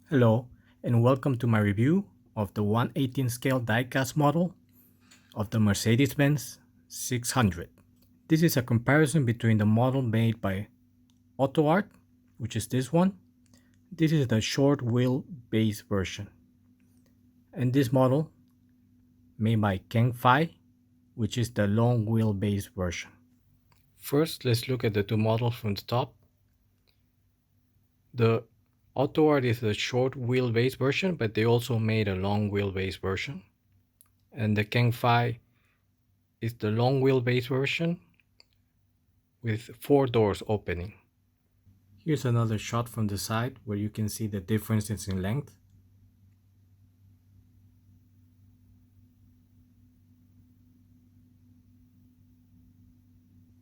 Hello, and welcome to my review of the 1/18 scale diecast model of the Mercedes Benz 600. This is a comparison between the model made by Autoart, which is this one. This is the short wheelbase version. And this model made by Keng Fai, which is the long wheelbase version. First, let's look at the two models from the top. The Autoart is the short wheelbase version, but they also made a long wheelbase version. And the Keng Fai is the long wheelbase version with 4 doors opening. Here's another shot from the side where you can see the differences in length.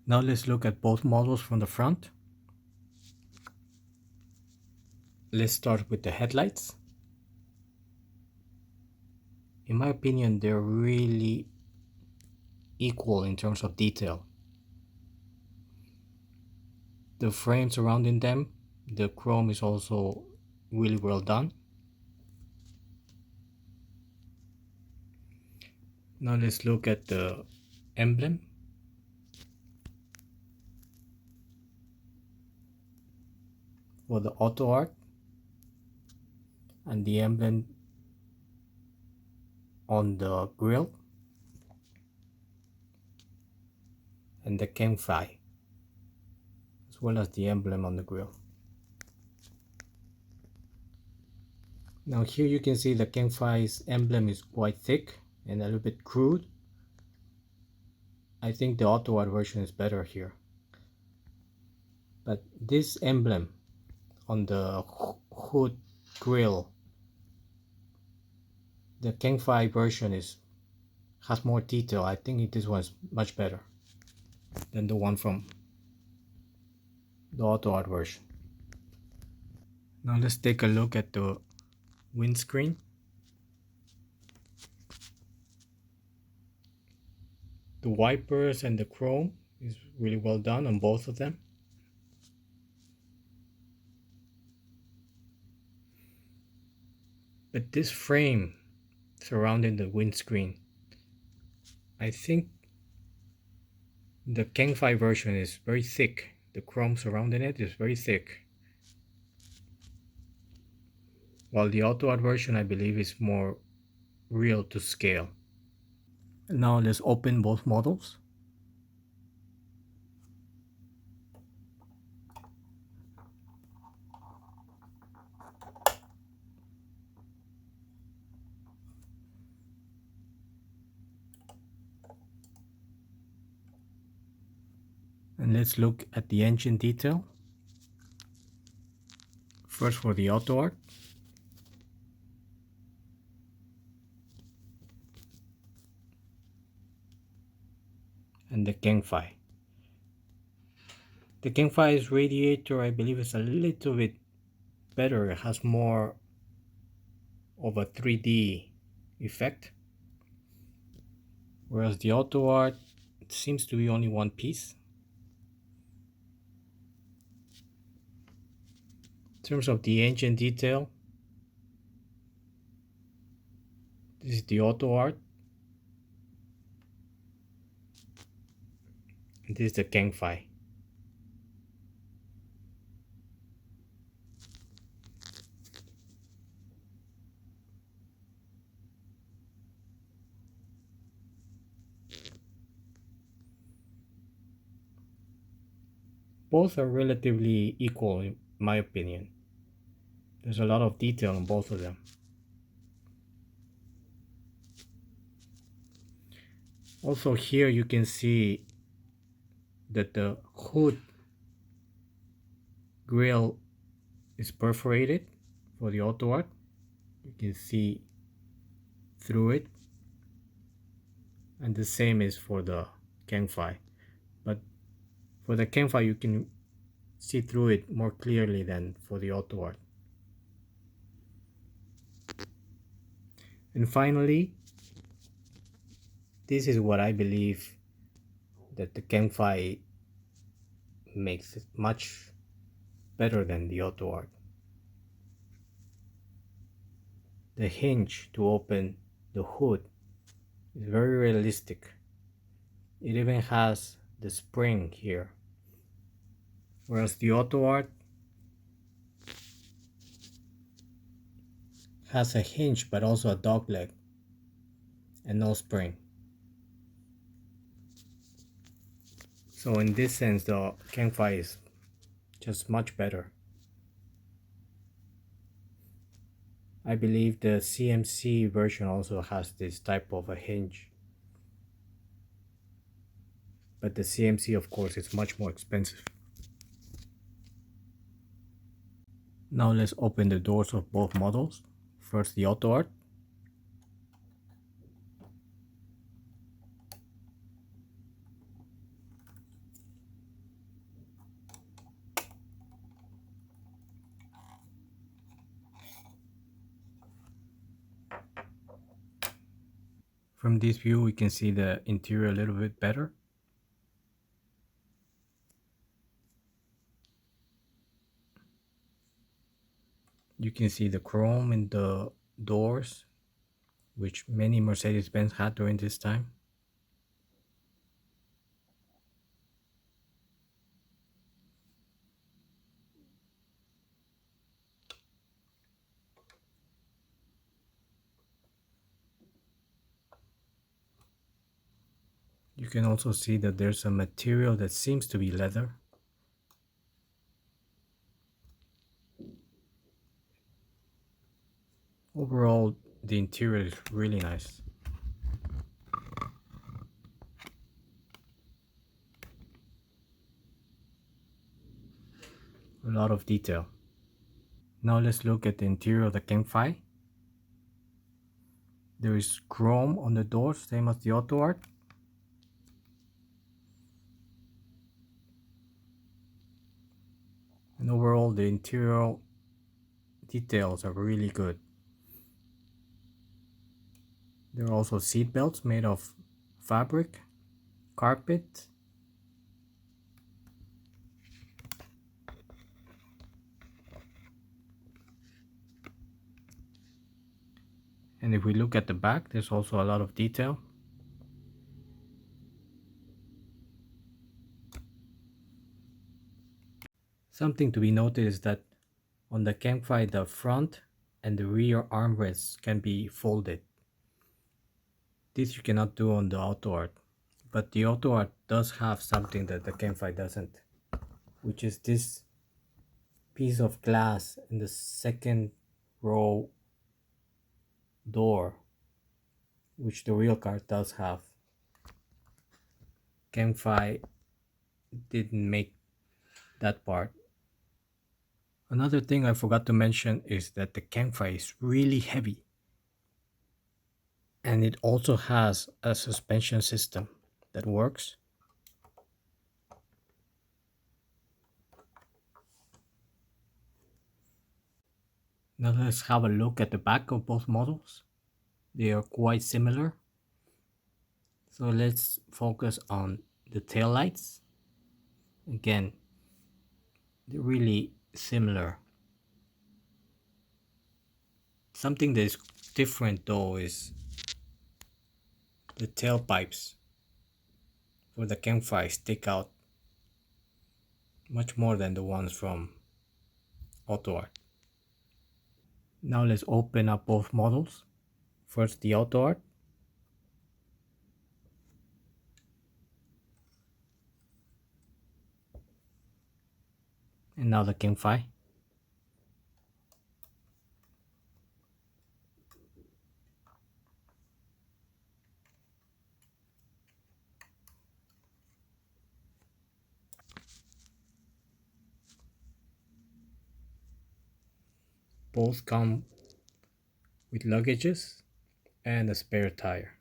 Now let's look at both models from the front. Let's start with the headlights. In my opinion, they're really equal in terms of detail. The frame surrounding them, the chrome is also really well done. Now let's look at the emblem. For the Autoart and the emblem on the grille and the Keng Fai, as well as the emblem on the grille. Now here you can see the Keng Fai's emblem is quite thick and a little bit crude. I think the Autoart version is better here. But this emblem on the hood grille, the Keng Fai version has more detail. I think this one's much better than the one from the Autoart version. Now let's take a look at the windscreen. The wipers and the chrome is really well done on both of them. But this frame surrounding the windscreen, I think the Keng Fai version is very thick. The chrome surrounding it is very thick. While the Autoart version, I believe, is more real to scale. Now let's open both models. And let's look at the engine detail. First for the Autoart. And the Keng Fai. The Keng Fai's radiator, I believe, is a little bit better. It has more of a 3D effect. Whereas the Autoart seems to be only one piece. In terms of the engine detail, this is the Autoart. And this is the Keng Fai. Both are relatively equal in my opinion. There's a lot of detail in both of them. Also here you can see that the hood grille is perforated for the Autoart. You can see through it. And the same is for the Keng Fai. But for the Keng Fai you can see through it more clearly than for the Autoart. And finally, this is what I believe that the Keng Fai makes it much better than the Autoart. The hinge to open the hood is very realistic. It even has the spring here. Whereas the Autoart has a hinge but also a dog leg and no spring. So in this sense, the Keng Fai is just much better. I believe the CMC version also has this type of a hinge. But the CMC, of course, is much more expensive. Now let's open the doors of both models. First the Autoart. From this view we can see the interior a little bit better. You can see the chrome in the doors, which many Mercedes Benz had during this time. You can also see that there's a material that seems to be leather. Overall, the interior is really nice. A lot of detail. Now let's look at the interior of the Keng Fai. There is chrome on the doors, same as the Autoart. And overall, the interior details are really good. There are also seat belts made of fabric, carpet. And if we look at the back, there's also a lot of detail. Something to be noted is that on the Keng Fai, the front and the rear armrests can be folded. This you cannot do on the Autoart, but the Autoart does have something that the Keng Fai doesn't, which is this piece of glass in the second row door, which the real car does have. Keng Fai didn't make that part. Another thing I forgot to mention is that the Keng Fai is really heavy. And it also has a suspension system that works. Now let's have a look at the back of both models. They are quite similar. So let's focus on the tail lights. Again, they're really similar. Something that is different though is the tailpipes for the Keng Fai stick out much more than the ones from Autoart. Now let's open up both models. First the Autoart. And now the Keng Fai. Both come with luggages and a spare tire.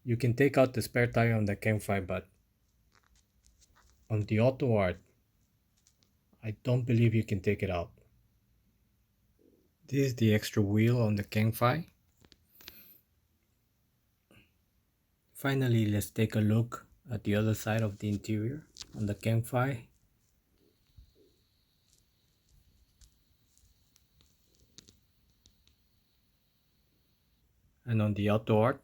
You can take out the spare tire on the Keng Fai, but on the Autoart, I don't believe you can take it out. This is the extra wheel on the Keng Fai. Finally, let's take a look at the other side of the interior on the Keng Fai. and on the Autoart.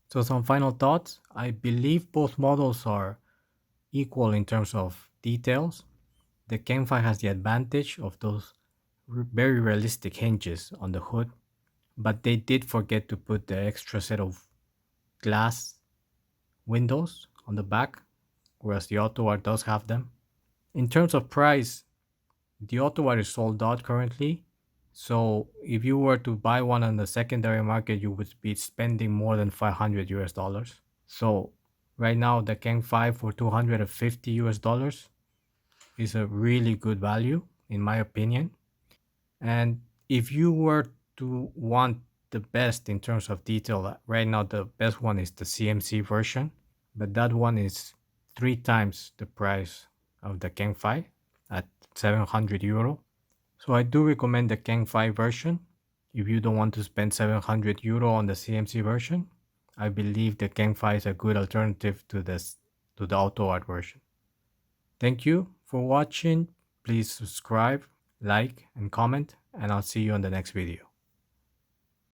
So some final thoughts. I believe both models are equal in terms of details. The Keng Fai has the advantage of those very realistic hinges on the hood, but they did forget to put the extra set of glass windows on the back, whereas the Autoart does have them. In terms of price, the Autoart is sold out currently. So if you were to buy one on the secondary market, you would be spending more than 500 US dollars. So right now, the Keng Fai for 250 US dollars is a really good value, in my opinion. And if you were to want the best in terms of detail, right now the best one is the CMC version, but that one is 3 times the price of the Keng Fai at 700 euro. So I do recommend the Keng Fai version. If you don't want to spend 700 euro on the CMC version, I believe the Keng Fai is a good alternative to the Autoart version. Thank you for watching. Please subscribe, like, and comment, and I'll see you on the next video.